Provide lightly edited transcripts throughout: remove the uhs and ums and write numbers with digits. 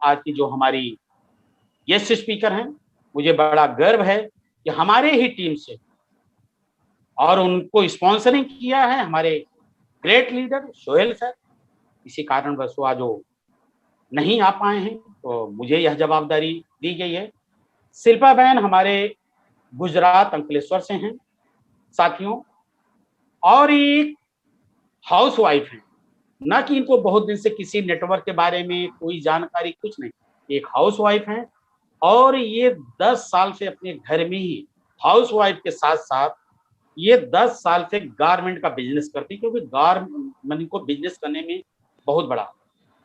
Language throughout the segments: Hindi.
आज की जो हमारी गेस्ट स्पीकर हैं, मुझे बड़ा गर्व है कि हमारे ही टीम से, और उनको स्पॉन्सरिंग किया है हमारे ग्रेट लीडर सोहेल सर। इसी कारणवश वो आज वो नहीं आ पाए हैं, तो मुझे यह जवाबदारी दी गई है। शिल्पा बहन हमारे गुजरात अंकलेश्वर से हैं साथियों, और एक हाउस वाइफ है, ना कि इनको बहुत दिन से किसी नेटवर्क के बारे में कोई जानकारी कुछ नहीं, एक हाउस वाइफ है। और ये 10 साल से अपने घर में ही हाउस वाइफ के साथ साथ ये 10 साल से गारमेंट का बिजनेस करती, क्योंकि गारमेंट को बिजनेस करने में बहुत बड़ा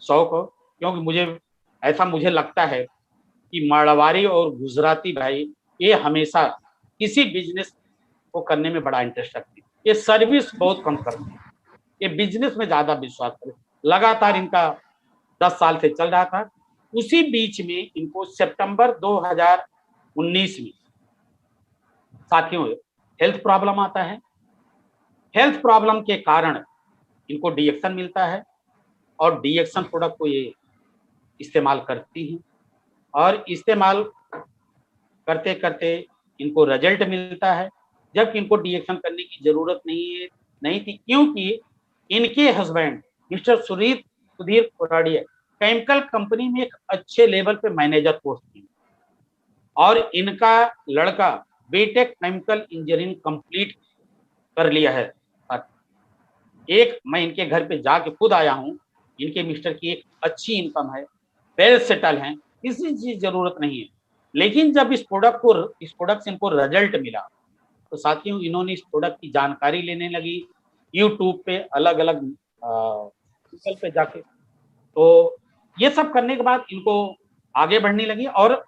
शौक हो। क्योंकि मुझे लगता है कि मारवाड़ी और गुजराती भाई ये हमेशा किसी बिजनेस को करने में बड़ा इंटरेस्ट रखते हैं, ये सर्विस बहुत कम करते हैं, ये बिजनेस में ज्यादा विश्वास करते। लगातार इनका 10 साल से चल रहा था। उसी बीच में इनको सितंबर 2019 में साथियों हेल्थ प्रॉब्लम आता है। हेल्थ प्रॉब्लम के कारण इनको डीएक्शन मिलता है, और डीएक्शन प्रोडक्ट को ये इस्तेमाल करती हैं, और इस्तेमाल करते करते इनको रिजल्ट मिलता है, जबकि इनको डीएक्शन करने की जरूरत नहीं थी, क्योंकि इनके husband mister Sudhir Coradia chemical company में एक अच्छे लेवल पे मैनेजर पोस्ट थी, और इनका लड़का बीटेक केमिकल इंजीनियरिंग कंप्लीट कर लिया है। मैं इनके घर पे जाके खुद आया हूँ। इनके मिस्टर की एक अच्छी इनकम है, वेल सेटल हैं, किसी चीज की जरूरत नहीं है। लेकिन जब इस प्रोडक्ट से इनको रिजल्ट मिला, तो साथियों इन्होंने इस प्रोडक्ट की जानकारी लेने लगी यूट्यूब पे, अलग अलग गूगल पे जाके। तो ये सब करने के बाद इनको आगे बढ़ने लगी, और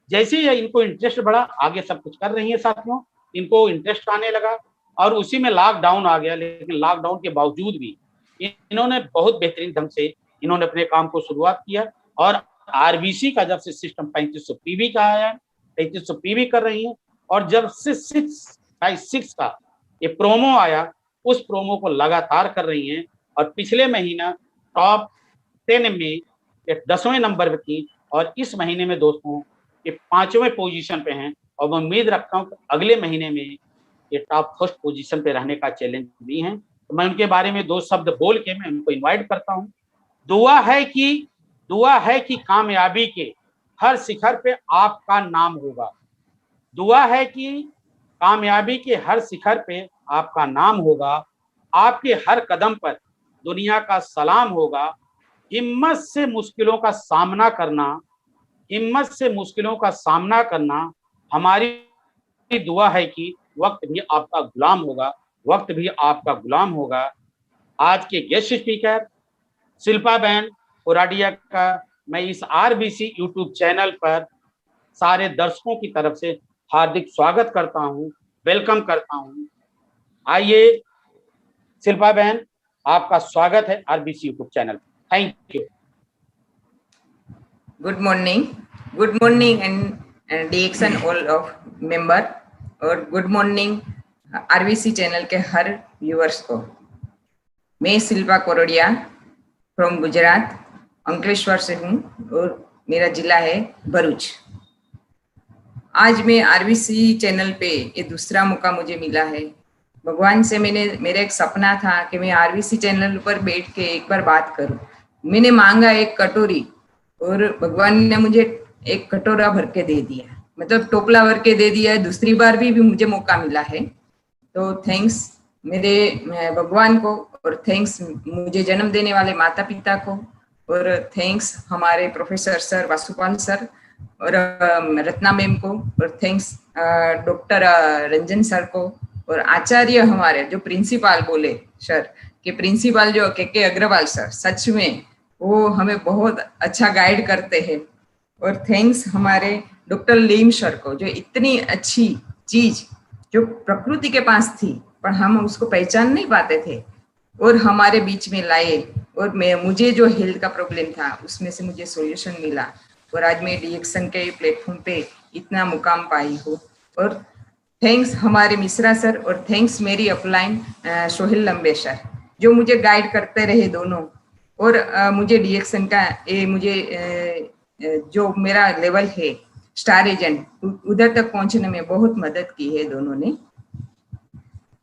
जैसे ही इनको इंटरेस्ट बढ़ा, आगे सब कुछ कर रही है साथियों, इनको इंटरेस्ट आने लगा। और उसी में लॉकडाउन आ गया, लेकिन लॉकडाउन के बावजूद भी इन्होंने बहुत बेहतरीन ढंग से इन्होंने अपने काम को शुरुआत किया। और आरबीसी का जब से सिस्टम 3500 पीवी का आया, 3500 पीवी कर रही है। और जब से 6x6 का ये प्रोमो आया, उस प्रोमो को लगातार कर रही हैं, और पिछले महीना टॉप 10 में 10वें नंबर पे थी, और इस महीने में दोस्तों ये 5वें पोजीशन पे हैं। और मैं उम्मीद रखता हूँ कि अगले महीने में ये टॉप फर्स्ट पोजीशन पे रहने का चैलेंज भी है। तो मैं उनके बारे में 2 शब्द बोल के मैं उनको इनवाइट करता हूँ। दुआ है कि कामयाबी के हर शिखर पे आपका नाम होगा। दुआ है कि कामयाबी के हर शिखर पे आपका नाम होगा। आपके हर कदम पर दुनिया का सलाम होगा। हिम्मत से मुश्किलों का सामना करना हमारी दुआ है कि वक्त भी आपका गुलाम होगा। आज के गेस्ट स्पीकर शिल्पा बहन कोराडिया का मैं इस आरबीसी यूट्यूब चैनल पर सारे दर्शकों की तरफ से हार्दिक स्वागत करता हूं, वेलकम करता हूं। आइए शिल्पा बहन, आपका स्वागत है RBC YouTube channel. Thank you. Good morning and डीएक्शन ऑल ऑफ मेंबर, और गुड मॉर्निंग आरबीसी चैनल के हर व्यूअर्स को। मैं शिल्पा कोरोडिया फ्रॉम गुजरात अंकलेश्वर से हूँ, और मेरा जिला है भरूच। आज मैं आरबीसी चैनल पे ये दूसरा मौका मुझे मिला है। भगवान से मेरा एक सपना था कि मैं आरबीसी चैनल पर बैठ के एक बार बात करूं। मैंने मांगा एक कटोरी, और भगवान ने मुझे एक कटोरा भर के दे दिया, मतलब टोपला भर के दे दिया है। दूसरी बार भी मुझे मौका मिला है, तो थैंक्स मेरे भगवान को, और थैंक्स मुझे जन्म देने वाले माता पिता को, और थैंक्स हमारे प्रोफेसर सर वासुपाल सर और रत्ना मैम को, और थैंक्स डॉक्टर रंजन सर को, और आचार्य हमारे जो प्रिंसिपल बोले सर के प्रिंसिपल जो के अग्रवाल सर, सच में वो हमें बहुत अच्छा गाइड करते हैं। और थैंक्स हमारे डॉक्टर लीम सर को, जो इतनी अच्छी चीज जो प्रकृति के पास थी पर हम उसको पहचान नहीं पाते थे, और हमारे बीच में लाए। और मुझे जो हेल्थ का प्रॉब्लम था उसमें से मुझे सॉल्यूशन मिला, और आज मैं डीएक्शन के प्लेटफॉर्म पे इतना मुकाम पाई हूँ। और थैंक्स हमारे मिश्रा सर, और थैंक्स मेरी अपलाइन सोहेल लंबे सर, जो मुझे गाइड करते रहे दोनों। और मुझे डीएक्शन का मुझे जो मेरा लेवल है स्टार एजेंट उधर तक पहुंचने में बहुत मदद की है दोनों ने।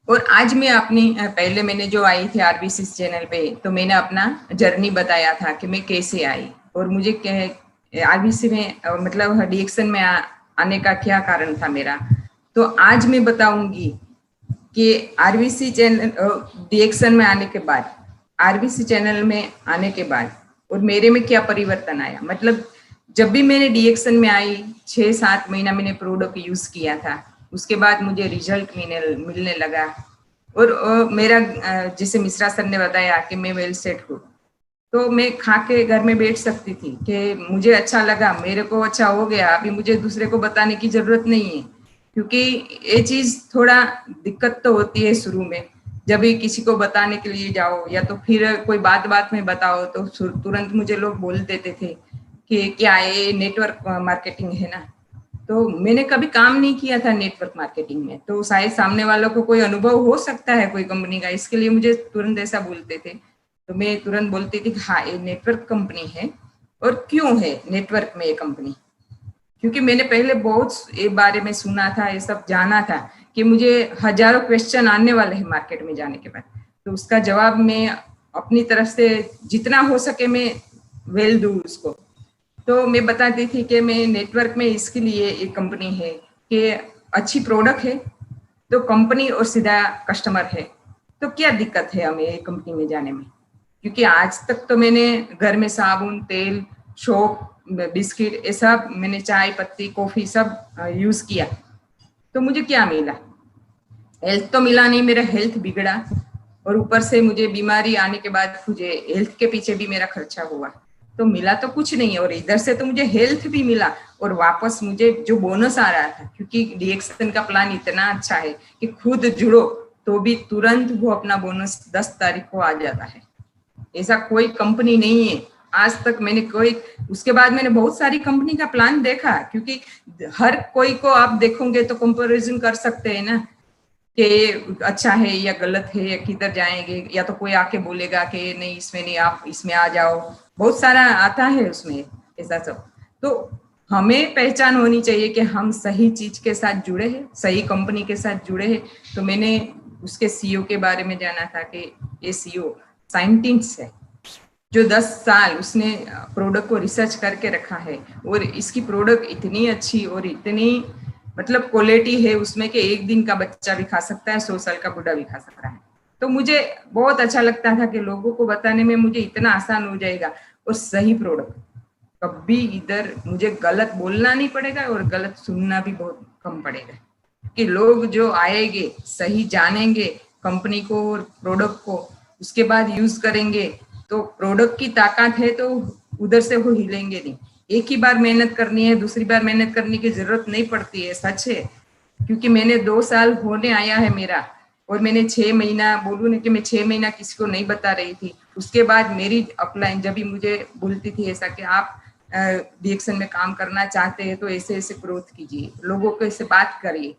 और आज मैं अपनी पहले मैंने जो आई थी आरबीसी चैनल पे, तो मैंने अपना जर्नी बताया था कि मैं कैसे आई और मुझे आरबीसी में मतलब डीएक्सन में आने का क्या कारण था मेरा। तो आज मैं बताऊंगी कि आरबीसी चैनल डीएक्सन में आने के बाद, आरबीसी चैनल में आने के बाद और मेरे में क्या परिवर्तन आया। मतलब जब भी मैंने डीएक्सन में आई 6-7 महीना मैंने प्रोडक्ट यूज किया था, उसके बाद मुझे रिजल्ट मिलने लगा। और मेरा जिसे मिश्रा सर ने बताया कि मैं वेल सेट हूँ, तो मैं खा के घर में बैठ सकती थी कि मुझे अच्छा लगा, मेरे को अच्छा हो गया, अभी मुझे दूसरे को बताने की जरूरत नहीं है। क्योंकि ये चीज थोड़ा दिक्कत तो होती है शुरू में, जब भी किसी को बताने के लिए जाओ या तो फिर कोई बात में बताओ तो तुरंत मुझे लोग बोल देते थे कि क्या ये नेटवर्क मार्केटिंग है ना। तो मैंने कभी काम नहीं किया था नेटवर्क मार्केटिंग में, तो शायद सामने वालों को कोई अनुभव हो सकता है कोई कंपनी का, इसके लिए मुझे तुरंत ऐसा बोलते थे। तो मैं तुरंत बोलती थी हाँ ये नेटवर्क कंपनी है। और क्यों है नेटवर्क में ये कंपनी, क्योंकि मैंने पहले बहुत ये बारे में सुना था, ये सब जाना था कि मुझे हजारों क्वेश्चन आने वाले हैं मार्केट में जाने के बाद, तो उसका जवाब मैं अपनी तरफ से जितना हो सके मैं वेल दूं उसको। तो मैं बताती थी कि मैं नेटवर्क में इसके लिए एक कंपनी है कि अच्छी प्रोडक्ट है तो कंपनी और सीधा कस्टमर है, तो क्या दिक्कत है हमें एक कंपनी में जाने में। क्योंकि आज तक तो मैंने घर में साबुन, तेल, सोप, बिस्किट, ये सब मैंने चाय पत्ती, कॉफी सब यूज किया, तो मुझे क्या मिला? हेल्थ तो मिला नहीं, मेरा हेल्थ बिगड़ा और ऊपर से मुझे बीमारी आने के बाद मुझे हेल्थ के पीछे भी मेरा खर्चा हुआ, तो मिला तो कुछ नहीं। और इधर से तो मुझे हेल्थ भी मिला और वापस मुझे जो बोनस आ रहा था, क्योंकि डीएक्सन का प्लान इतना अच्छा है कि खुद जुड़ो तो भी तुरंत वो अपना बोनस 10 तारीख को आ जाता है। ऐसा कोई कंपनी नहीं है आज तक मैंने कोई। उसके बाद मैंने बहुत सारी कंपनी का प्लान देखा, क्योंकि हर कोई को आप देखोगे तो कंपैरिजन कर सकते हैं ना कि अच्छा है या गलत है या किधर जाएंगे, या तो कोई आके बोलेगा कि नहीं इसमें नहीं, आप इसमें आ जाओ, बहुत सारा आता है उसमें ऐसा सब। तो हमें पहचान होनी चाहिए कि हम सही चीज के साथ जुड़े हैं, सही कंपनी के साथ जुड़े हैं। तो मैंने उसके सीईओ के बारे में जाना था कि ये सीईओ साइंटिस्ट है, जो 10 साल उसने प्रोडक्ट को रिसर्च करके रखा है और इसकी प्रोडक्ट इतनी अच्छी और इतनी मतलब क्वालिटी है उसमें कि एक दिन का बच्चा भी खा सकता है, 100 साल का बुढ़ा भी खा सकता है। तो मुझे बहुत अच्छा लगता था कि लोगों को बताने में मुझे इतना आसान हो जाएगा और सही प्रोडक्ट, कभी इधर मुझे गलत बोलना नहीं पड़ेगा और गलत सुनना भी बहुत कम पड़ेगा, कि लोग जो आएंगे सही जानेंगे कंपनी को और प्रोडक्ट को, उसके बाद यूज करेंगे तो प्रोडक्ट की ताकत है तो उधर से वो हिलेंगे नहीं। एक ही बार मेहनत करनी है, दूसरी बार मेहनत करने की जरूरत नहीं पड़ती है, सच है। क्योंकि मैंने 2 साल होने आया है मेरा, और मैंने 6 महीना बोलूँ ना कि मैं 6 महीना किसी को नहीं बता रही थी। उसके बाद मेरी अपलाइन जब भी मुझे बोलती थी ऐसा कि आप डीएक्सन में काम करना चाहते हैं तो ऐसे ऐसे ग्रोथ कीजिए, लोगों को ऐसे बात करिए,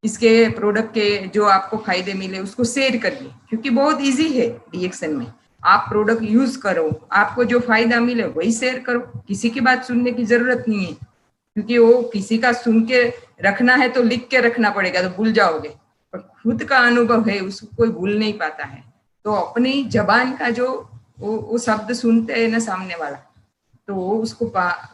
इसके प्रोडक्ट के जो आपको फायदे मिले उसको शेयर करिए, क्योंकि बहुत इजी है डीएक्सन में। आप प्रोडक्ट यूज करो, आपको जो फायदा मिले वही शेयर करो, किसी की बात सुनने की जरूरत नहीं है। क्योंकि वो किसी का सुन के रखना है तो लिख के रखना पड़ेगा, तो भूल जाओगे, पर खुद का अनुभव है उसको कोई भूल नहीं पाता है। तो अपनी जबान का जो वो शब्द सुनते हैं ना सामने वाला, तो वो उसको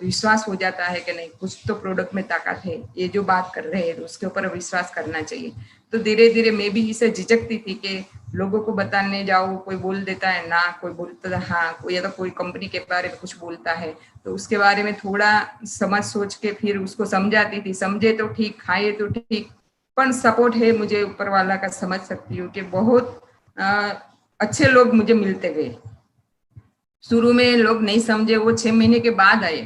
विश्वास हो जाता है कि नहीं कुछ तो प्रोडक्ट में ताकत है, ये जो बात कर रहे हैं तो उसके ऊपर विश्वास करना चाहिए। तो धीरे धीरे मैं भी इसे झिझकती थी कि लोगों को बताने जाओ, कोई बोल देता है ना, कोई बोलता है हाँ, कोई या तो कोई कंपनी के बारे में कुछ बोलता है तो उसके बारे में थोड़ा समझ सोच के फिर उसको समझाती थी। समझे तो ठीक, खाए तो ठीक, पर सपोर्ट है मुझे ऊपर वाला का, समझ सकती हूँ कि बहुत अच्छे लोग मुझे मिलते गए। शुरू में लोग नहीं समझे, वो 6 महीने के बाद आए,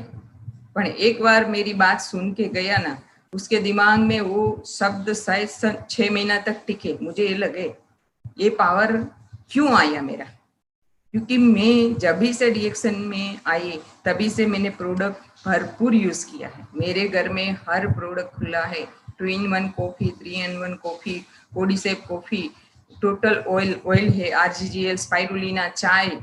पर एक बार मेरी बात सुन के गया ना, उसके दिमाग में वो शब्द शायद 6 महीना तक टिके। मुझे ये लगे ये पावर क्यों आया मेरा, क्योंकि मैं जब भी से डीएक्सन में आई तभी से मैंने प्रोडक्ट भरपूर यूज किया है। मेरे घर में हर प्रोडक्ट खुला है, 2-in-1 coffee, 3-in-1 coffee, cordyceps coffee, total oil है, आरजीजीएल, स्पाइरुलिना, चाय,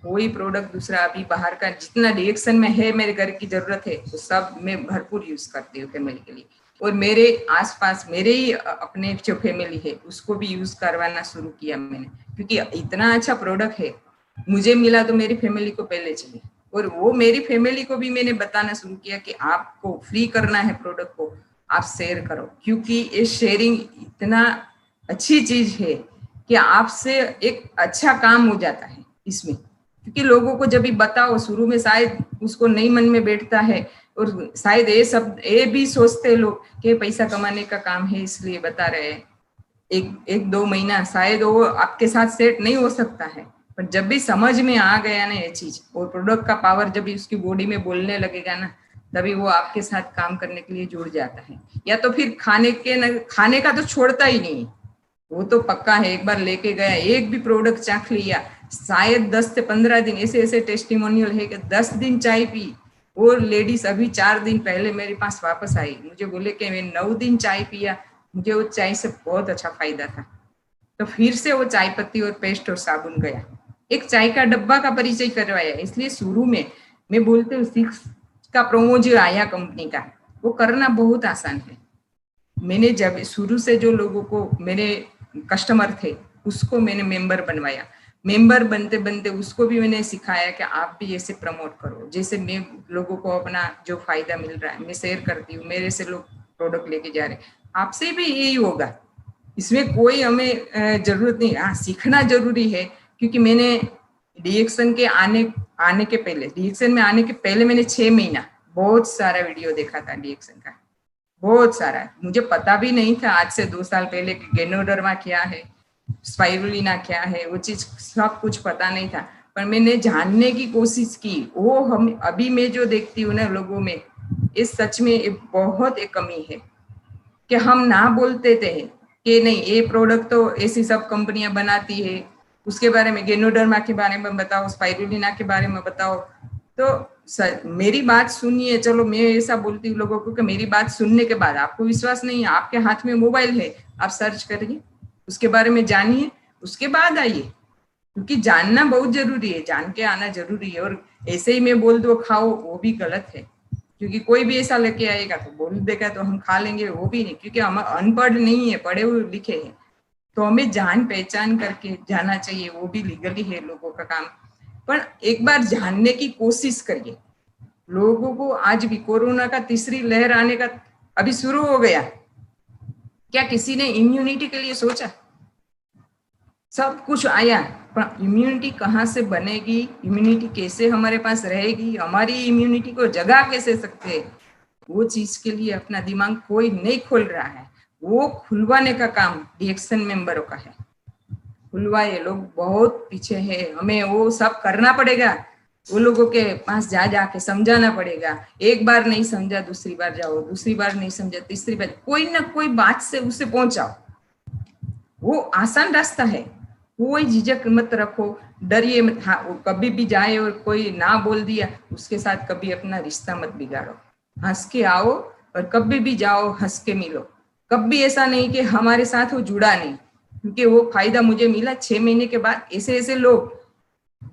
कोई प्रोडक्ट दूसरा अभी बाहर का जितना डिएक्शन में है मेरे घर की जरूरत है वो सब मैं भरपूर यूज करती हूँ फैमिली के लिए। और मेरे आसपास मेरे ही अपने जो फैमिली है उसको भी यूज करवाना शुरू किया मैंने, क्योंकि इतना अच्छा प्रोडक्ट है, मुझे मिला तो मेरी फैमिली को पहले चाहिए। और वो मेरी फैमिली को भी मैंने बताना शुरू किया कि आपको फ्री करना है प्रोडक्ट को, आप शेयर करो, क्योंकि ये शेयरिंग इतना अच्छी चीज है कि आपसे एक अच्छा काम हो जाता है इसमें। क्योंकि लोगों को जब भी बताओ शुरू में शायद उसको नहीं मन में बैठता है, और शायद ये भी सोचते लोग कि पैसा कमाने का काम है इसलिए बता रहे हैं। एक दो महीना शायद वो आपके साथ सेट नहीं हो सकता है, पर जब भी समझ में आ गया ना ये चीज और प्रोडक्ट का पावर जब भी उसकी बॉडी में बोलने लगेगा ना, तभी वो आपके साथ काम करने के लिए जुड़ जाता है। या तो फिर खाने का तो छोड़ता ही नहीं, वो तो पक्का है। एक बार लेके गया, एक भी प्रोडक्ट चाख लिया, शायद 10 से 15 दिन ऐसे टेस्टिमोनियल है कि 10 दिन चाय पी। और लेडीज अभी 4 दिन पहले मेरे पास वापस आई, मुझे बोले कि मैं 9 दिन चाय पिया, मुझे वो चाय से बहुत अच्छा फायदा था। तो फिर से वो चाय पत्ती और पेस्ट और साबुन गया, एक चाय का डब्बा का परिचय करवाया। इसलिए शुरू में मैं बोलते हूँ 6 का प्रोमो जो आया कंपनी का, वो करना बहुत आसान है। मैंने जब शुरू से जो लोगों को मेरे कस्टमर थे उसको मैंने मेंबर बनवाया, मेंबर बनते बनते उसको भी मैंने सिखाया कि आप भी ऐसे प्रमोट करो, जैसे मैं लोगों को अपना जो फायदा मिल रहा है मैं शेयर करती हूँ, मेरे से लोग प्रोडक्ट लेके जा रहे हैं, आपसे भी यही होगा। इसमें कोई हमें जरूरत नहीं, हाँ सीखना जरूरी है। क्योंकि मैंने डिएक्शन के आने के पहले, डिएक्शन में आने के पहले मैंने 6 महीना बहुत सारा वीडियो देखा था डिएक्शन का, बहुत सारा। मुझे पता भी नहीं था आज से 2 साल पहले कि गैनोडर्मा क्या है, स्पाइरुलिना क्या है, वो चीज सब कुछ पता नहीं था। पर मैंने जानने की कोशिश की। वो हम अभी मैं जो देखती हूँ ना लोगों में, इस सच में बहुत एक कमी है कि हम ना बोलते थे कि नहीं ये प्रोडक्ट तो ऐसी सब कंपनियां बनाती है, उसके बारे में गैनोडर्मा के बारे में बताओ, स्पाइरुलिना के बारे में बताओ। तो मेरी बात सुनिए, चलो मैं ऐसा बोलती हूँ लोगों को कि मेरी बात सुनने के बाद आपको विश्वास नहीं है, आपके हाथ में मोबाइल है, आप सर्च करिए, उसके बारे में जानिए, उसके बाद आइए। क्योंकि जानना बहुत जरूरी है, जान के आना जरूरी है। और ऐसे ही मैं बोल दो खाओ, वो भी गलत है। क्योंकि कोई भी ऐसा लेके आएगा तो बोल देगा तो हम खा लेंगे, वो भी नहीं, क्योंकि हम अनपढ़ नहीं है, पढ़े हुए लिखे हैं। तो हमें जान पहचान करके जाना चाहिए, वो भी लीगली है लोगों का काम। पर एक बार जानने की कोशिश करिए। लोगों को आज भी कोरोना का तीसरी लहर आने का अभी शुरू हो गया, क्या किसी ने इम्यूनिटी के लिए सोचा? सब कुछ आया, पर इम्यूनिटी कहाँ से बनेगी, इम्यूनिटी कैसे हमारे पास रहेगी, हमारी इम्यूनिटी को जगा कैसे सकते हैं, वो चीज के लिए अपना दिमाग कोई नहीं खोल रहा है। वो खुलवाने का काम डिएक्शन मेंबरों का है। खुलवाए, लोग बहुत पीछे है, हमें वो सब करना पड़ेगा। वो लोगों के पास जाके समझाना पड़ेगा। एक बार नहीं समझा दूसरी बार जाओ, दूसरी बार नहीं समझा तीसरी बार, कोई ना कोई बात से उसे पहुंचाओ। वो आसान रास्ता है, कोई झिझक मत रखो, डरिए मत। हाँ, वो कभी भी जाए और कोई ना बोल दिया उसके साथ कभी अपना रिश्ता मत बिगाड़ो, हंस के आओ और कभी भी जाओ हंस के मिलो। कभी ऐसा नहीं कि हमारे साथ वो जुड़ा नहीं, क्योंकि वो फायदा मुझे मिला 6 महीने के बाद। ऐसे लोग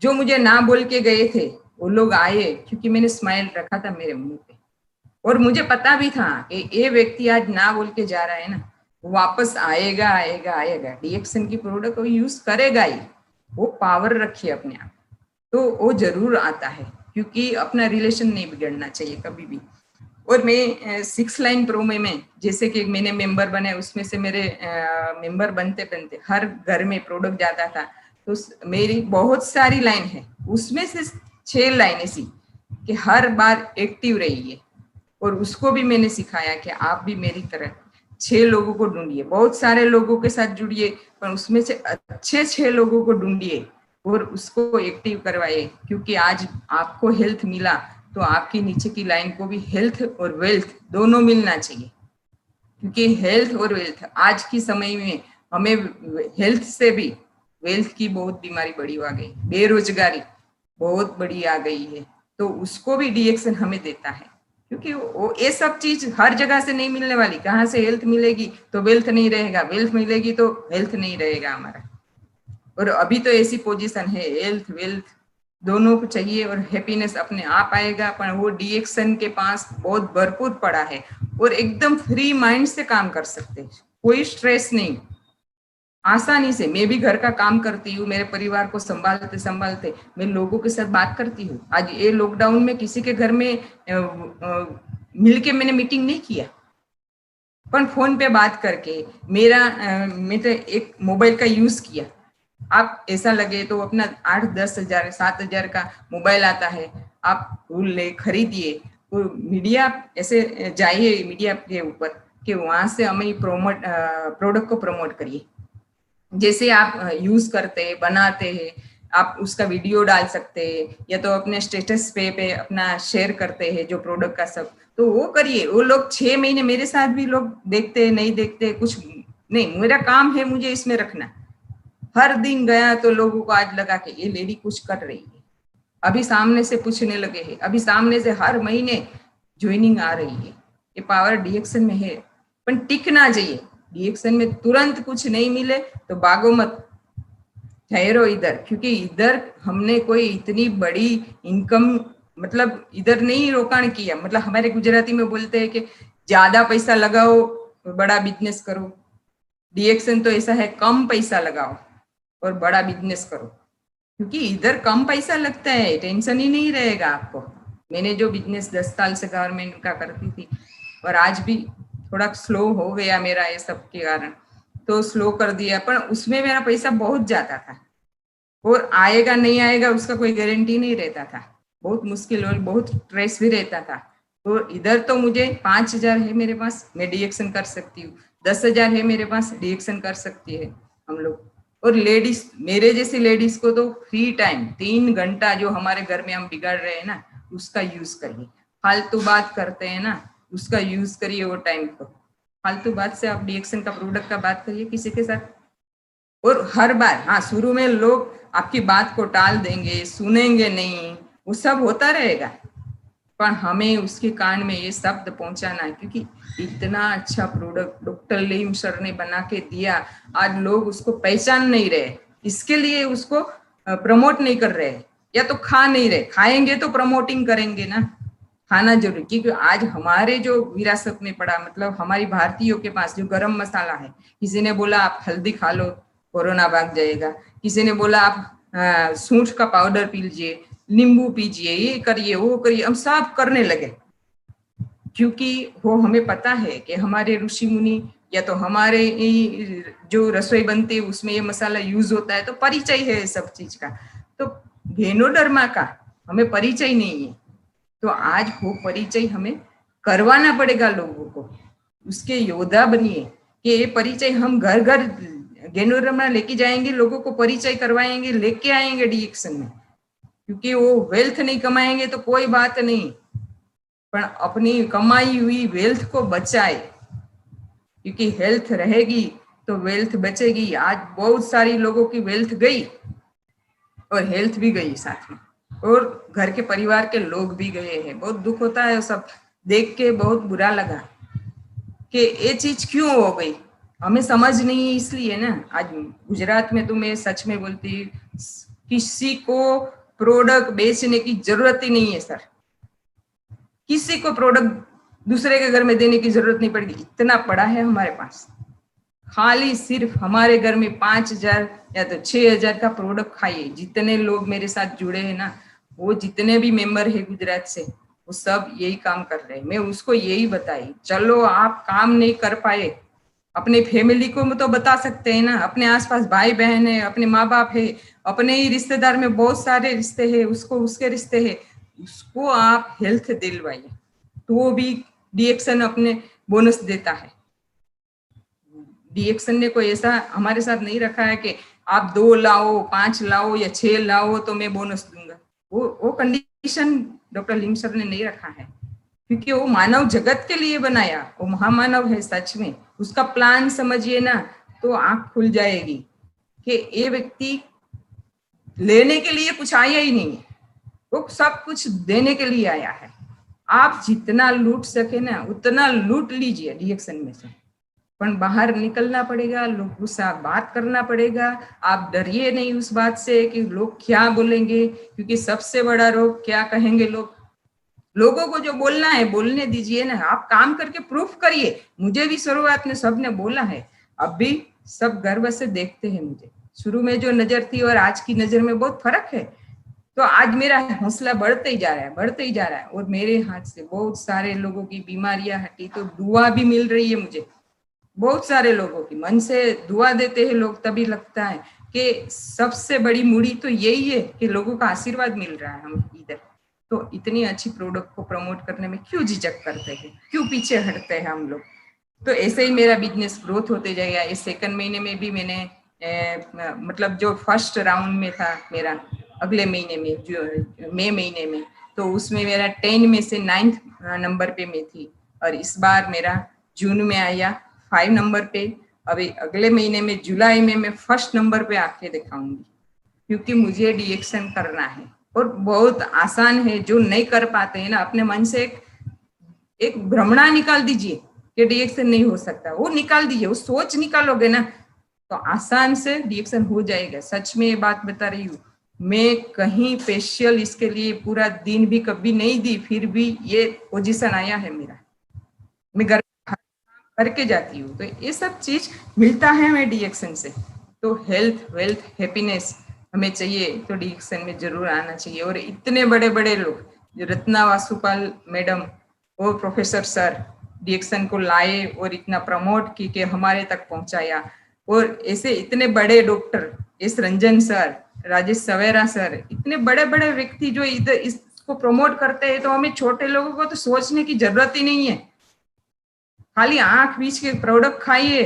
जो मुझे ना बोल के गए थे वो लोग आए, क्योंकि मैंने स्माइल रखा था मेरे मुंह पे। और मुझे पता भी था कि ये व्यक्ति आज ना बोल के जा रहा है ना, वापस आएगा आएगा आएगा, डिएक्शन की प्रोडक्ट वो यूज करेगा ही। वो पावर रखिए अपने आप, तो वो जरूर आता है। क्योंकि अपना रिलेशन नहीं बिगड़ना चाहिए कभी भी। और मैं 6 लाइन प्रोमो में जैसे कि मैंने मेंबर बनाए, उसमें से मेरे मेंबर बनते बनते हर घर में प्रोडक्ट जाता था। तो मेरी बहुत सारी लाइन है, उसमें से 6 लाइन ऐसी कि हर बार एक्टिव रहिए। और उसको भी मैंने सिखाया कि आप भी मेरी तरह 6 लोगों को ढूंढिए, बहुत सारे लोगों के साथ जुड़िए, पर उसमें से अच्छे 6 लोगों को ढूंढिए और उसको एक्टिव करवाइए। क्योंकि आज आपको हेल्थ मिला तो आपकी नीचे की लाइन को भी हेल्थ और वेल्थ दोनों मिलना चाहिए। क्योंकि हेल्थ और वेल्थ आज की समय में हमें हेल्थ से भी वेल्थ की बहुत बीमारी बड़ी आ गई, बेरोजगारी बहुत बड़ी आ गई है। तो उसको भी डिएक्शन हमें देता है, क्योंकि वो ये सब चीज हर जगह से नहीं मिलने वाली। कहाँ से हेल्थ मिलेगी तो वेल्थ नहीं रहेगा, वेल्थ मिलेगी तो हेल्थ नहीं रहेगा हमारा। और अभी तो ऐसी पोजीशन है, हेल्थ वेल्थ दोनों को चाहिए और हैप्पीनेस अपने आप आएगा। पर वो डीएक्सन के पास बहुत भरपूर पड़ा है और एकदम फ्री माइंड से काम कर सकते हैं, कोई स्ट्रेस नहीं, आसानी से। मैं भी घर का काम करती हूँ, मेरे परिवार को संभालते संभालते मैं लोगों के साथ बात करती हूँ। आज ये लॉकडाउन में किसी के घर में मिलके मैंने मीटिंग नहीं किया, पर फोन पे बात करके मैं तो एक मोबाइल का यूज किया। आप ऐसा लगे तो अपना 8-10 हजार 7 हजार का मोबाइल आता है, आप ले खरीदिए, वो मीडिया ऐसे जाइए मीडिया के ऊपर कि वहां से हमें प्रोडक्ट को प्रमोट करिए। जैसे आप यूज करते हैं, बनाते हैं, आप उसका वीडियो डाल सकते हैं या तो अपने स्टेटस पे अपना शेयर करते हैं जो प्रोडक्ट का सब, तो वो करिए। वो लोग 6 महीने मेरे साथ भी लोग देखते नहीं देखते कुछ नहीं, मेरा काम है मुझे इसमें रखना। हर दिन गया तो लोगों को आज लगा कि ये लेडी कुछ कर रही है, अभी सामने से पूछने लगे हैं, अभी सामने से हर महीने ज्वाइनिंग आ रही है। ये पावर डीएक्सन में है, पर टिकना चाहिए। डीएक्सन में तुरंत कुछ नहीं मिले तो भागो मत, ठहरो इधर, क्योंकि इधर हमने कोई इतनी बड़ी इनकम मतलब इधर नहीं रोकाण किया। मतलब हमारे गुजराती में बोलते हैं कि ज्यादा पैसा लगाओ बड़ा बिजनेस करो। डीएक्सन तो ऐसा है, कम पैसा लगाओ और बड़ा बिजनेस करो, क्योंकि इधर कम पैसा लगता है, टेंशन ही नहीं रहेगा आपको। मैंने जो बिजनेस 10 साल से गवर्नमेंट का करती थी और आज भी थोड़ा स्लो हो गया मेरा ये सब के कारण, तो स्लो कर दिया, पर उसमें मेरा पैसा बहुत जाता था और आएगा नहीं आएगा उसका कोई गारंटी नहीं रहता था, बहुत मुश्किल और बहुत स्ट्रेस भी रहता था। तो इधर तो मुझे 5,000 है मेरे पास, मैं डीएक्सन कर सकती हूँ, 10,000 है मेरे पास, डीएक्सन कर सकती है हम लोग। और लेडीज, मेरे जैसी लेडीज को तो फ्री टाइम 3 घंटा जो हमारे घर में हम बिगाड़ रहे हैं ना, उसका यूज करिए। फालतू बात करते हैं ना, उसका यूज करिए वो टाइम को। फालतू बात से आप डीएक्सन का प्रोडक्ट का बात करिए किसी के साथ। और हर बार, हाँ शुरू में लोग आपकी बात को टाल देंगे, सुनेंगे नहीं, वो सब होता रहेगा, पर हमें उसके कान में ये शब्द पहुंचाना है, क्योंकि इतना अच्छा प्रोडक्ट डॉक्टर लीम सर ने बना के दिया, आज लोग उसको पहचान नहीं रहे, इसके लिए उसको प्रमोट नहीं कर रहे, या तो खा नहीं रहे। खाएंगे तो प्रमोटिंग करेंगे ना, खाना जरूरी, क्योंकि आज हमारे जो विरासत में पड़ा, मतलब हमारी भारतीयों के पास जो गरम मसाला है, किसी ने बोला आप हल्दी खा लो कोरोना भाग जाएगा, किसी ने बोला आप सूंठ का पाउडर पी लीजिए, नींबू पीजिए, ये करिए वो करिए, हम सब करने लगे, क्योंकि वो हमें पता है कि हमारे ऋषि मुनि या तो हमारे जो रसोई बनती है उसमें ये मसाला यूज होता है, तो परिचय है सब चीज का। तो घेनोडर्मा का हमें परिचय नहीं है, तो आज वो परिचय हमें करवाना पड़ेगा लोगों को, उसके योद्धा बनिए कि ये परिचय हम घर घर घेनोडर्मा लेके जाएंगे, लोगों को परिचय करवाएंगे, लेके आएंगे डीएक्सन में। क्योंकि वो वेल्थ नहीं कमाएंगे तो कोई बात नहीं, पर अपनी कमाई हुई वेल्थ को बचाए, क्योंकि हेल्थ रहेगी तो वेल्थ बचेगी। आज बहुत सारी लोगों की वेल्थ गई और हेल्थ भी गई साथ में, और घर के परिवार के लोग भी गए हैं। बहुत दुख होता है, सब देख के बहुत बुरा लगा कि ये चीज क्यों हो गई, हमें समझ नहीं, इसलिए ना आज गुजरात में तो मैं सच में बोलती, किसी को प्रोडक्ट बेचने की जरूरत ही नहीं है सर, किसी को प्रोडक्ट दूसरे के घर में देने की जरूरत नहीं पड़ेगी, इतना पड़ा है हमारे पास। खाली सिर्फ हमारे घर में 5,000 या तो 6,000 का प्रोडक्ट खाइए। जितने लोग मेरे साथ जुड़े हैं ना, वो जितने भी मेंबर है गुजरात से, वो सब यही काम कर रहे हैं। मैं उसको यही बताई, चलो आप काम नहीं कर पाए, अपने फैमिली को तो बता सकते हैं ना, अपने आसपास भाई बहन है, अपने माँ बाप है, अपने ही रिश्तेदार में बहुत सारे रिश्ते हैं, उसको उसके रिश्ते हैं, उसको आप हेल्थ दिलवाइए, तो वो भी डीएक्सन अपने बोनस देता है। डीएक्सन ने कोई ऐसा हमारे साथ नहीं रखा है कि आप 2 लाओ, 5 लाओ या 6 लाओ तो मैं बोनस दूंगा, वो कंडीशन डॉक्टर लीम सर ने नहीं रखा है, क्योंकि वो मानव जगत के लिए बनाया, वो महामानव है सच में। उसका प्लान समझिए ना तो आंख खुल जाएगी कि ये व्यक्ति लेने के लिए कुछ आया ही नहीं है, वो सब कुछ देने के लिए आया है। आप जितना लूट सके ना उतना लूट लीजिए डीएक्सन में से, पण बाहर निकलना पड़ेगा, लोगों से बात करना पड़ेगा। आप डरिए नहीं उस बात से कि लोग क्या बोलेंगे, क्योंकि सबसे बड़ा रोग क्या कहेंगे लोग। लोगों को जो बोलना है बोलने दीजिए ना, आप काम करके प्रूफ करिए। मुझे भी शुरुआत में सबने बोला है, अब भी सब गर्व से देखते हैं मुझे। शुरू में जो नजर थी और आज की नजर में बहुत फर्क है। तो आज मेरा हौसला बढ़ते ही जा रहा है, बढ़ते ही जा रहा है। और मेरे हाथ से बहुत सारे लोगों की बीमारियां हटी, तो दुआ भी मिल रही है मुझे। बहुत सारे लोगों की मन से दुआ देते हैं लोग, तभी लगता है कि सबसे बड़ी मूड़ी तो यही है कि लोगों का आशीर्वाद मिल रहा है हम इधर। तो इतनी अच्छी प्रोडक्ट को प्रमोट करने में क्यों झिझक करते हैं, क्यों पीछे हटते हैं हम लोग। तो ऐसे ही मेरा बिजनेस ग्रोथ होते जाएगा। इस सेकंड महीने में भी मैंने मतलब जो फर्स्ट राउंड में था मेरा, अगले महीने में जो मई महीने में, तो उसमें मेरा 10 में से 9th नंबर पे मैं थी। और इस बार मेरा जून में आया 5 नंबर पे। अभी अगले महीने में जुलाई में मैं फर्स्ट नंबर पे आके दिखाऊंगी, क्योंकि मुझे डीएक्शन करना है। और बहुत आसान है, जो नहीं कर पाते हैं ना, अपने मन से एक भ्रमणा निकाल दीजिए कि डीएक्शन नहीं हो सकता, वो निकाल दीजिए। वो सोच निकालोगे ना तो आसान से डीएक्शन हो जाएगा। सच में ये बात बता रही हूँ, मैं कहीं स्पेशल इसके लिए पूरा दिन भी कभी नहीं दी, फिर भी ये पोजीशन आया है मेरा। मैं घर करके जाती हूँ, तो ये सब चीज मिलता है हमें डीएक्शन से। तो हेल्थ, वेल्थ, हैप्पीनेस हमें चाहिए तो डीएक्शन में जरूर आना चाहिए। और इतने बड़े बड़े लोग, जो रत्ना वासुपाल मैडम और प्रोफेसर सर डीएक्शन को लाए और इतना प्रमोट की के हमारे तक पहुंचाया। और ऐसे इतने बड़े doctor S Ranjan sir, Rajesh Savera sir, इतने बड़े बड़े व्यक्ति जो इधर इसको प्रमोट करते हैं, तो हमें छोटे लोगों को तो सोचने की जरूरत ही नहीं है। खाली आंख बीच के प्रोडक्ट खाइए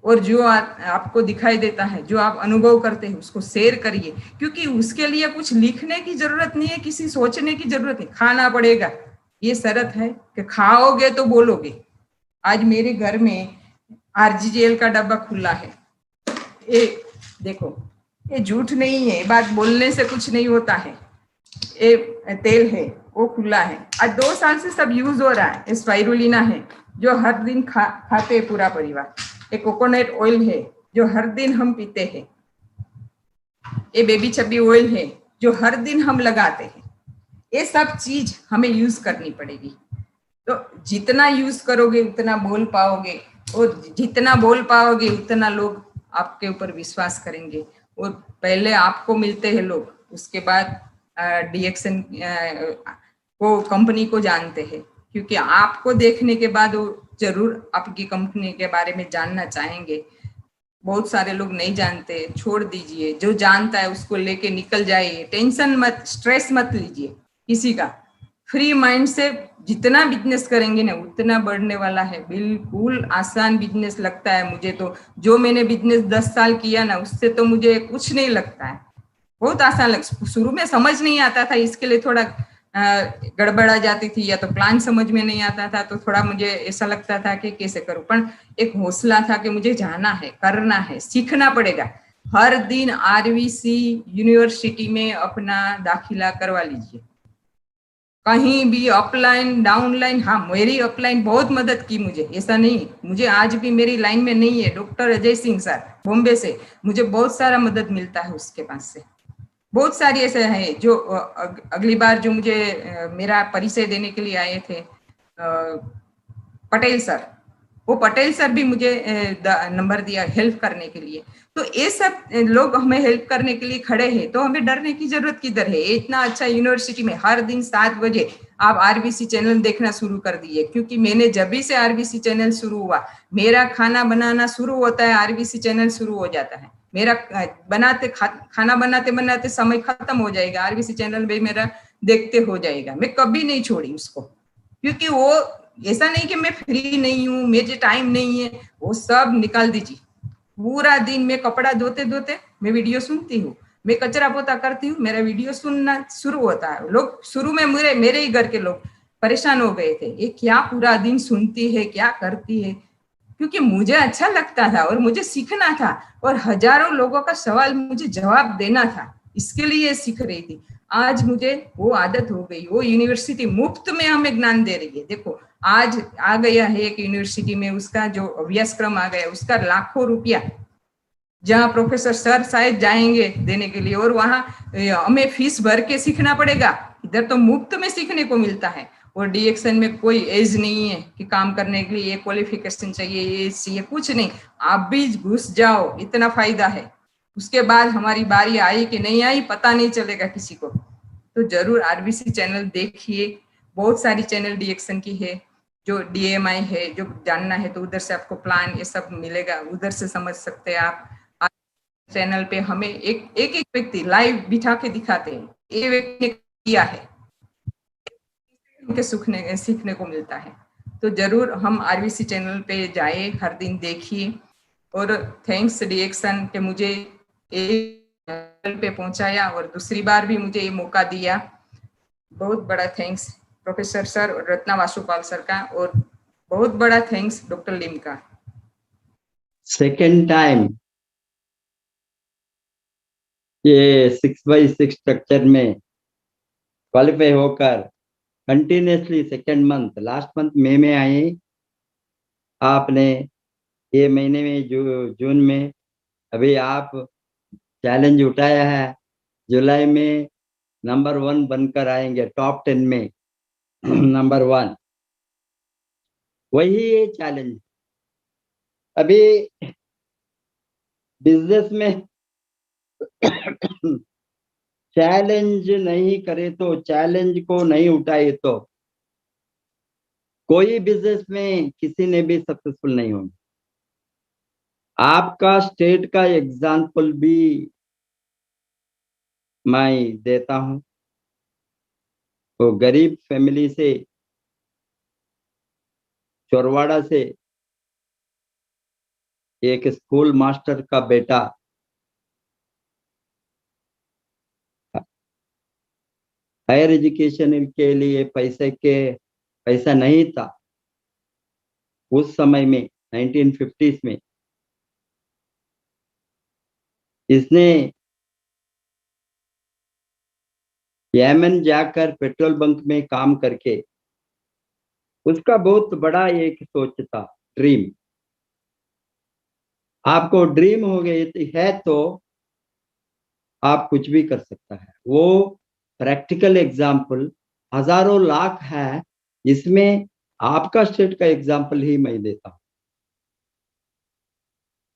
और जो आपको दिखाई देता है, जो आप अनुभव करते हैं, उसको शेयर करिए। क्योंकि उसके लिए कुछ लिखने की जरूरत नहीं है, किसी सोचने की जरूरत नहीं, खाना पड़ेगा। ये शर्त है कि खाओगे तो बोलोगे। आज मेरे घर में आरजीजीएल का डब्बा खुला है। ये देखो, ये झूठ नहीं है, बात बोलने से कुछ नहीं होता है। ये तेल है, वो खुला है। आज 2 साल से सब यूज हो रहा है। स्पाइरुलिना है जो हर दिन खाते हैं पूरा परिवार। एक कोकोनट ऑयल है जो हर दिन हम पीते हैं। ये बेबी चब्बी ऑयल है जो हर दिन हम लगाते हैं। ये सब चीज हमें यूज करनी पड़ेगी। तो जितना यूज करोगे उतना बोल पाओगे, और जितना बोल पाओगे उतना लोग आपके ऊपर विश्वास करेंगे। और पहले आपको मिलते हैं लोग, उसके बाद डीएक्शन को, कंपनी को जानते हैं। क्योंकि आपको देखने के बाद वो जरूर आपकी कंपनी के बारे में जानना चाहेंगे। बहुत सारे लोग नहीं जानते, छोड़ दीजिए। जो जानता है उसको लेके निकल जाइए। टेंशन मत, स्ट्रेस मत लीजिए किसी का। फ्री माइंड से जितना बिजनेस करेंगे ना उतना बढ़ने वाला है। बिल्कुल आसान बिजनेस लगता है मुझे तो। जो मैंने बिजनेस 10 साल किया ना, उससे तो मुझे कुछ नहीं लगता है। बहुत आसान लगता। शुरू में समझ नहीं आता था, इसके लिए थोड़ा गड़बड़ा जाती थी, या तो प्लान समझ में नहीं आता था, तो थोड़ा मुझे ऐसा लगता था कि कैसे करूं। पर एक हौसला था कि मुझे जाना है, करना है, सीखना पड़ेगा। हर दिन आरवीसी यूनिवर्सिटी में अपना दाखिला करवा लीजिए, कहीं भी अपलाइन डाउनलाइन। हाँ, मेरी अपलाइन बहुत मदद की मुझे, ऐसा नहीं। मुझे आज भी मेरी लाइन में नहीं है डॉक्टर अजय सिंह सर बॉम्बे से, मुझे बहुत सारा मदद मिलता है उसके पास से। बहुत सारी ऐसे हैं जो अगली बार जो मुझे मेरा परिचय देने के लिए आए थे, पटेल सर, वो पटेल सर भी मुझे नंबर दिया हेल्प करने के लिए। तो ये सब लोग हमें हेल्प करने के लिए खड़े हैं, तो हमें डरने की जरूरत किधर है। इतना अच्छा यूनिवर्सिटी में हर दिन 7 बजे आप आरबीसी चैनल देखना शुरू कर दिए। क्योंकि मैंने जब भी से आरबीसी चैनल शुरू हुआ, मेरा खाना बनाना शुरू होता है, आरबीसी चैनल शुरू हो जाता है। मेरा खाना बनाते बनाते समय खत्म हो जाएगा, आरबीसी चैनल में मेरा देखते हो जाएगा। मैं कभी नहीं छोड़ी उसको, क्योंकि वो ऐसा नहीं कि मैं फ्री नहीं हूँ, मुझे टाइम नहीं है, वो सब निकाल दीजिए। पूरा दिन मैं कपड़ा धोते धोते मैं वीडियो सुनती हूँ, मैं कचरा पोता करती हूँ, मेरा वीडियो सुनना शुरू होता है। लोग शुरू में मेरे ही घर के लोग परेशान हो गए थे, ये क्या पूरा दिन सुनती है, क्या करती है। क्योंकि मुझे अच्छा लगता था और मुझे सीखना था, और हजारों लोगों का सवाल मुझे जवाब देना था, इसके लिए सीख रही थी। आज मुझे वो आदत हो गई। वो यूनिवर्सिटी मुफ्त में हमें ज्ञान दे रही है। देखो, आज आ गया है एक यूनिवर्सिटी में, उसका जो अभ्यासक्रम आ गया, उसका लाखों रुपया, जहाँ प्रोफेसर सर शायद जाएंगे देने के लिए, और वहाँ हमें फीस भर के सीखना पड़ेगा। इधर तो मुफ्त में सीखने को मिलता है, और डीएक्शन में कोई एज नहीं है कि काम करने के लिए ये क्वालिफिकेशन चाहिए, ये एज चाहिए, कुछ नहीं, आप भी घुस जाओ, इतना फायदा है। उसके बाद हमारी बारी आई कि नहीं आई पता नहीं चलेगा किसी को। तो जरूर आरबीसी चैनल देखिए, बहुत सारी चैनल डीएक्शन की है, जो डीएमआई है, जो जानना है तो उधर से आपको प्लान ये सब मिलेगा, उधर से समझ सकते हैं आप। चैनल पे हमें एक एक व्यक्ति लाइव बिठा के दिखाते हैं, ये व्यक्ति ने किया है, उनके सीखने को मिलता है। तो जरूर हम आरबीसी चैनल पे जाए, हर दिन देखिए। और थैंक्स डीएक्शन के मुझे एक पे पहुंचाया और दूसरी बार भी मुझे ये मौका दिया, बहुत बड़ा थैंक्स प्रोफेसर सर और रत्ना वासुपाल सर का, और बहुत बड़ा थैंक्स डॉक्टर लिम का। सेकेंड टाइम ये 6x6 स्ट्रक्चर में क्वालिफाई होकर continuously second month, last month मई में आए आपने, ये महीने में जून में अभी आप चैलेंज उठाया है, जुलाई में नंबर 1 बनकर आएंगे, टॉप 10 में नंबर 1, वही ये चैलेंज। अभी बिजनेस में चैलेंज नहीं करे तो, चैलेंज को नहीं उठाए तो कोई बिजनेस में किसी ने भी सक्सेसफुल नहीं होगा। आपका स्टेट का एग्जाम्पल भी मैं देता हूं। तो गरीब फैमिली से, चोरवाड़ा से एक स्कूल मास्टर का बेटा हायर एजुकेशन के लिए पैसा नहीं था उस समय में, 1950s में। इसने यमन जाकर पेट्रोल बंक में काम करके, उसका बहुत बड़ा एक सोच था, ड्रीम। आपको ड्रीम हो गई है तो आप कुछ भी कर सकता है। वो प्रैक्टिकल एग्जाम्पल हजारों लाख है, जिसमें आपका स्टेट का एग्जाम्पल ही मैं देता हूं।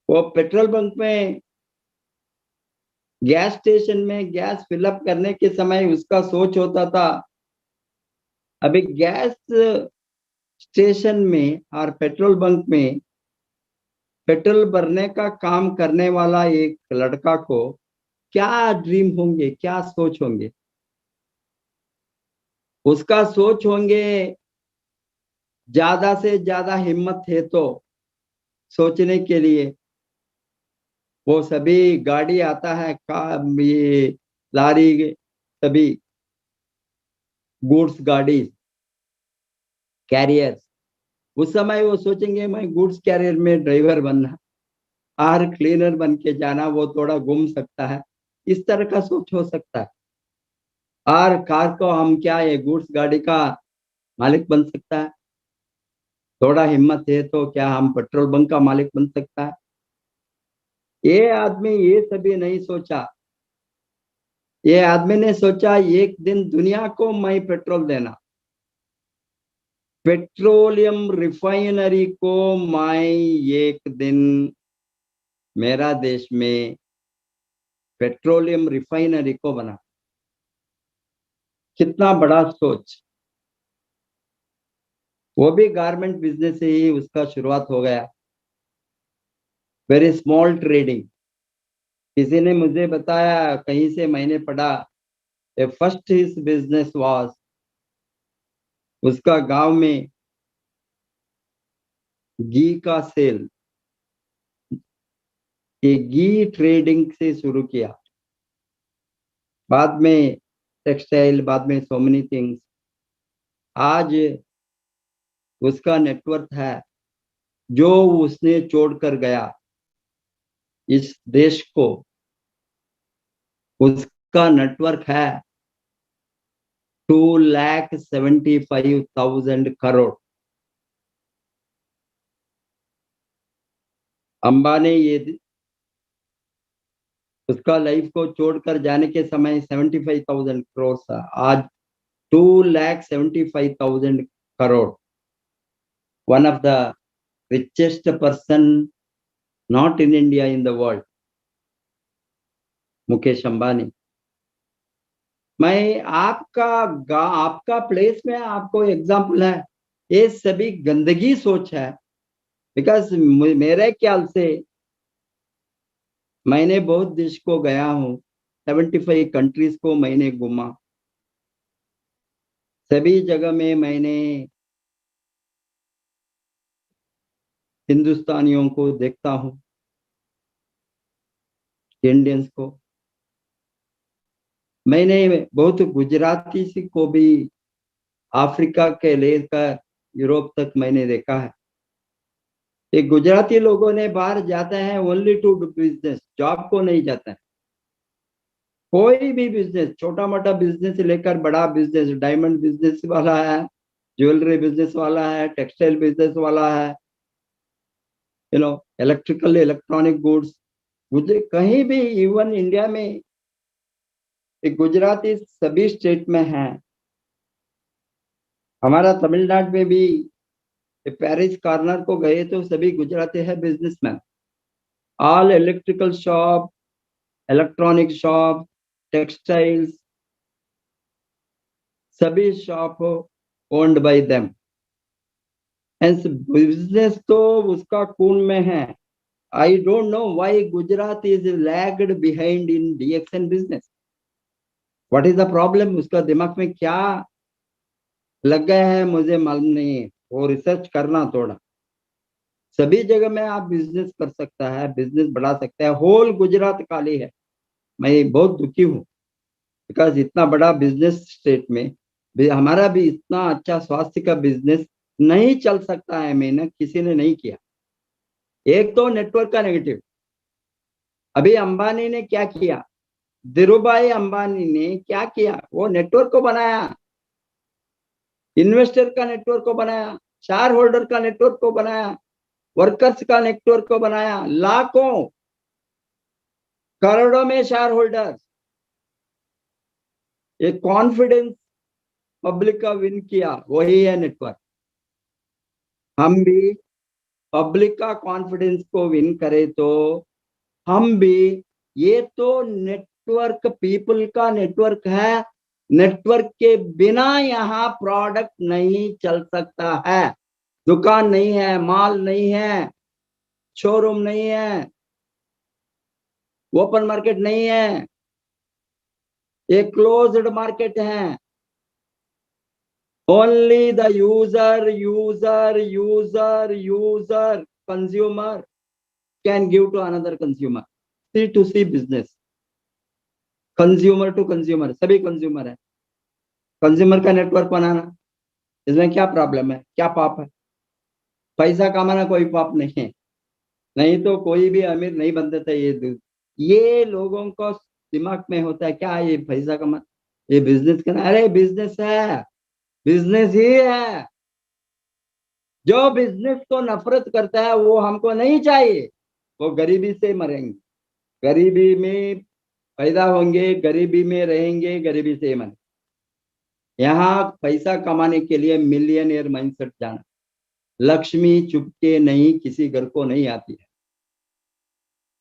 वो पेट्रोल बंक में, गैस स्टेशन में गैस फिलअप करने के समय उसका सोच होता था, अभी गैस स्टेशन में और पेट्रोल बंक में पेट्रोल भरने का काम करने वाला एक लड़का को क्या ड्रीम होंगे, क्या सोच होंगे। उसका सोच होंगे, ज्यादा से ज्यादा हिम्मत है तो सोचने के लिए वो सभी गाड़ी आता है, ये लारी, सभी गुड्स गाड़ी, कैरियर, उस समय वो सोचेंगे मैं गुड्स कैरियर में ड्राइवर बनना और क्लीनर बन के जाना, वो थोड़ा घूम सकता है, इस तरह का सोच हो सकता है। और कार को हम क्या, ये गुड्स गाड़ी का मालिक बन सकता है। थोड़ा हिम्मत है तो क्या हम पेट्रोल बंक का मालिक बन सकता है। ये आदमी ये सभी नहीं सोचा। ये आदमी ने सोचा एक दिन दुनिया को मैं पेट्रोल देना, पेट्रोलियम रिफाइनरी को मैं एक दिन मेरा देश में पेट्रोलियम रिफाइनरी को बना। कितना बड़ा सोच। वो भी गारमेंट बिजनेस से ही उसका शुरुआत हो गया, वेरी स्मॉल ट्रेडिंग। किसी ने मुझे बताया, कहीं से मैंने पढ़ा, फर्स्ट हिज बिजनेस वाज, उसका गांव में घी का सेल, ये घी ट्रेडिंग से शुरू किया, बाद में टेक्सटाइल, बाद में सो मेनी थिंग्स। आज उसका नेटवर्क है जो उसने छोड़कर गया इस देश को, उसका नेटवर्क है 2,75,000 करोड़। अंबानी ये उसका लाइफ को छोड़कर जाने के समय 75,000 करोड़ था, आज 2,75,000 crore. One of the richest person not in India, in the world, Mukesh Ambani. मैं आपका प्लेस में आपको एग्जांपल है, ये सभी गंदगी सोच है। बिकॉज मेरे ख्याल से मैंने बहुत देश को गया हूँ, 75 कंट्रीज को मैंने घूमा, सभी जगह में मैंने हिंदुस्तानियों को देखता हूँ, इंडियंस को। मैंने बहुत गुजराती सी को भी अफ्रीका के लेकर यूरोप तक मैंने देखा है। ये गुजराती लोगों ने बाहर जाते हैं only to do business, job को नहीं जाता है। कोई भी बिजनेस, छोटा मोटा बिजनेस लेकर बड़ा बिजनेस, डायमंड बिजनेस वाला है, ज्वेलरी बिजनेस वाला है, टेक्सटाइल बिजनेस वाला है, इलेक्ट्रिकल इलेक्ट्रॉनिक गुड्स, मुझे कहीं भी, इवन इंडिया में गुजराती सभी स्टेट में है। हमारा तमिलनाडु में भी पेरिस कॉर्नर को गए तो सभी गुजराती है businessman. All electrical shop, electronic shop, textiles, सभी shop owned by them. Business तो उसका खून में है। I don't know why Gujarat is lagged behind in डीएक्सएन business. What is the problem? उसका दिमाग में क्या लग गया है मुझे मालूम नहीं है, वो रिसर्च करना थोड़ा। सभी जगह में आप बिजनेस कर सकता है, बिजनेस बढ़ा सकता है। होल गुजरात खाली है। मैं बहुत दुखी हूँ, बिकॉज इतना बड़ा बिजनेस स्टेट में भी हमारा भी इतना अच्छा स्वास्थ्य का बिजनेस नहीं चल सकता है। मेहनत किसी ने नहीं किया। एक तो नेटवर्क का नेगेटिव। अभी अंबानी ने क्या किया, धीरूभाई अंबानी ने क्या किया, वो नेटवर्क को बनाया, इन्वेस्टर का नेटवर्क को बनाया, शेयर होल्डर का नेटवर्क को बनाया, वर्कर्स का नेटवर्क को बनाया, लाखों करोड़ों में शेयर होल्डर्स। एक कॉन्फिडेंस पब्लिक का विन किया, वही है नेटवर्क। हम भी पब्लिक का कॉन्फिडेंस को विन करें तो हम भी, ये तो नेटवर्क पीपल का नेटवर्क है। नेटवर्क के बिना यहाँ प्रोडक्ट नहीं चल सकता है। दुकान नहीं है, माल नहीं है, शोरूम नहीं है, ओपन मार्केट नहीं है, एक क्लोज्ड मार्केट है। Only the user consumer can give to another consumer. C to C business, consumer to consumer, सभी कंज्यूमर है। कंज्यूमर का नेटवर्क बनाना, इसमें क्या प्रॉब्लम है, क्या पाप है? पैसा कमाना कोई पाप नहीं है, नहीं तो कोई भी अमीर नहीं बनते थे। ये लोगों को दिमाग में होता है क्या, ये पैसा कमा, ये बिजनेस करना। अरे बिजनेस है, बिजनेस ही है। जो बिजनेस को नफरत करता है वो हमको नहीं चाहिए। वो गरीबी से मरेंगे, गरीबी में पैदा होंगे, गरीबी में रहेंगे, गरीबी से मरेंगे। यहाँ पैसा कमाने के लिए मिलियनियर माइंडसेट जाना। लक्ष्मी चुपके नहीं किसी घर को नहीं आती है।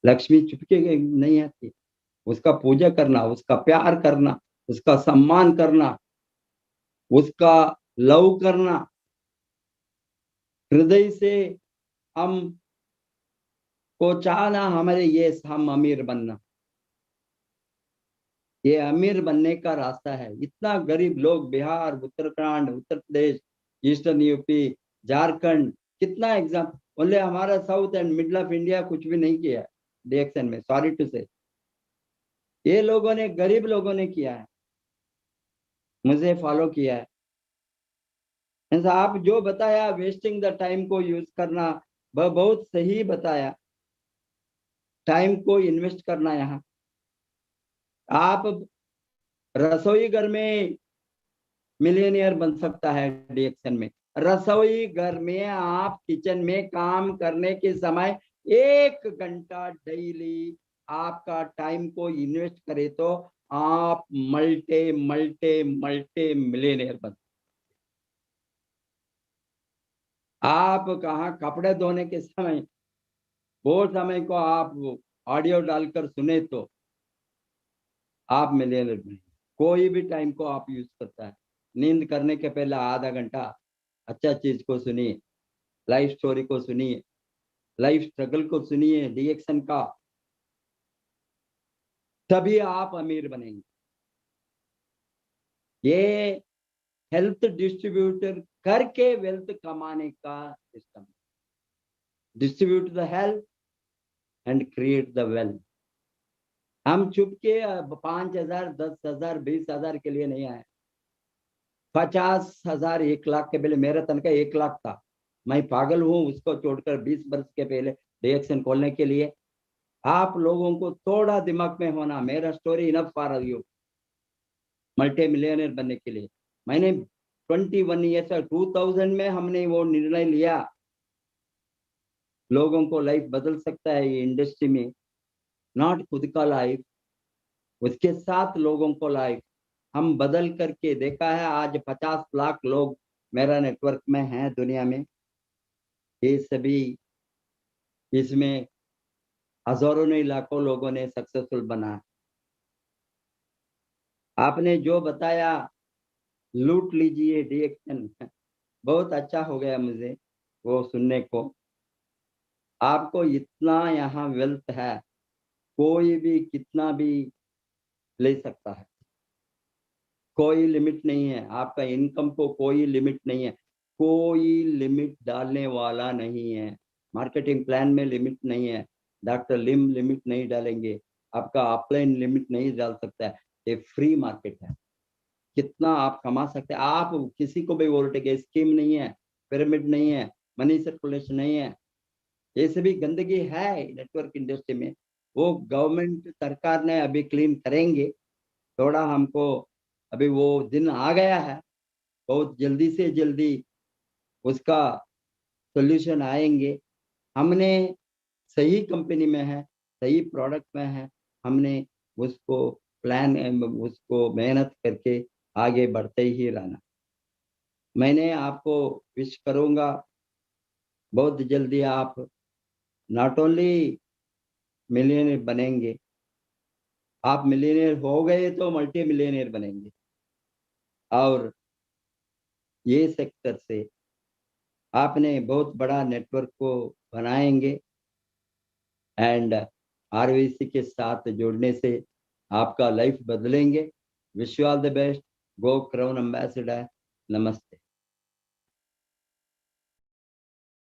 लक्ष्मी चुपके नहीं आती, उसका पूजा करना, उसका प्यार करना, उसका सम्मान करना, उसका लव करना, हृदय से हम को चाहना, हमारे ये हम अमीर बनना, ये अमीर बनने का रास्ता है। इतना गरीब लोग बिहार, उत्तराखंड, उत्तर प्रदेश, ईस्टर्न यूपी, झारखंड, कितना एग्जाम, बोले हमारा south and middle of India कुछ भी नहीं किया डीएक्सएन में। सॉरी टू से, ये लोगों ने, गरीब लोगों ने किया है, मुझे फॉलो किया है। आप जो बताया वेस्टिंग द टाइम को यूज करना, वह बहुत सही बताया। टाइम को इन्वेस्ट करना। यहाँ आप रसोई घर में मिलियनियर बन सकता है डीएक्सएन में। रसोई घर में आप किचन में काम करने के समय 1 घंटा डेली आपका टाइम को इन्वेस्ट करे तो आप मल्टे मल्टे मल्टे मिलियनेयर बन। आप कहा कपड़े धोने के समय वो समय को आप ऑडियो डालकर सुने तो आप मिलियनेयर बने। कोई भी टाइम को आप यूज करता है। नींद करने के पहले आधा घंटा अच्छा चीज को सुनिए, लाइफ स्टोरी को सुनिए, लाइफ स्ट्रगल को सुनिए, डीएक्शन का, तभी आप अमीर बनेंगे। ये हेल्थ डिस्ट्रीब्यूटर करके वेल्थ कमाने का system. Distribute the health and create the wealth. हम चुप के 5,000, 10,000, 20,000 के लिए नहीं आए। 50,000, 1,00,000 के पहले मेरा तनख्वाह 1,00,000 था। मैं पागल हूँ उसको छोड़कर 20 वर्ष के पहले डीएक्शन खोलने के लिए। आप लोगों को थोड़ा दिमाग में होना। मेरा story enough for you multi millionaire बनने के लिए। मैंने 21 ईयर्स 2000 में हमने वो निर्णय लिया। लोगों को लाइफ बदल सकता है ये इंडस्ट्री में, नॉट खुद का लाइफ, उसके साथ लोगों को लाइफ हम बदल करके देखा है। आज 50 लाख लोग मेरा नेटवर्क में हैं दुनिया में। ये सभी इसमें हजारों नहीं लाखों लोगों ने सक्सेसफुल बना। आपने जो बताया लूट लीजिए डीएक्शन, बहुत अच्छा हो गया मुझे वो सुनने को। आपको इतना यहाँ वेल्थ है, कोई भी कितना भी ले सकता है, कोई लिमिट नहीं है। आपका इनकम को कोई लिमिट नहीं है, कोई लिमिट डालने वाला नहीं है। मार्केटिंग प्लान में लिमिट नहीं है। डॉक्टर लिम लिमिट नहीं डालेंगे, आपका अपलाइन लिमिट नहीं डाल सकता है। ये फ्री मार्केट है, कितना आप कमा सकते हैं। आप किसी को भी बोल रहे स्कीम नहीं है, पिरामिड नहीं है, मनी सर्कुलेशन नहीं है, ये सभी गंदगी है नेटवर्क इंडस्ट्री में। वो गवर्नमेंट सरकार ने अभी क्लीन करेंगे। थोड़ा हमको अभी वो दिन आ गया है, बहुत जल्दी से जल्दी उसका सोल्यूशन आएंगे। हमने सही कंपनी में है, सही प्रोडक्ट में है, हमने उसको प्लान उसको मेहनत करके आगे बढ़ते ही रहना। मैंने आपको विश करूंगा बहुत जल्दी आप नॉट ओनली मिलियनेयर बनेंगे, आप मिलियनेयर हो गए तो मल्टी मिलियनेयर बनेंगे। और ये सेक्टर से आपने बहुत बड़ा नेटवर्क को बनाएंगे एंड आरवीसी के साथ जोड़ने से आपका लाइफ बदलेंगे। Wish you all the best. Go crown ambassador. नमस्ते।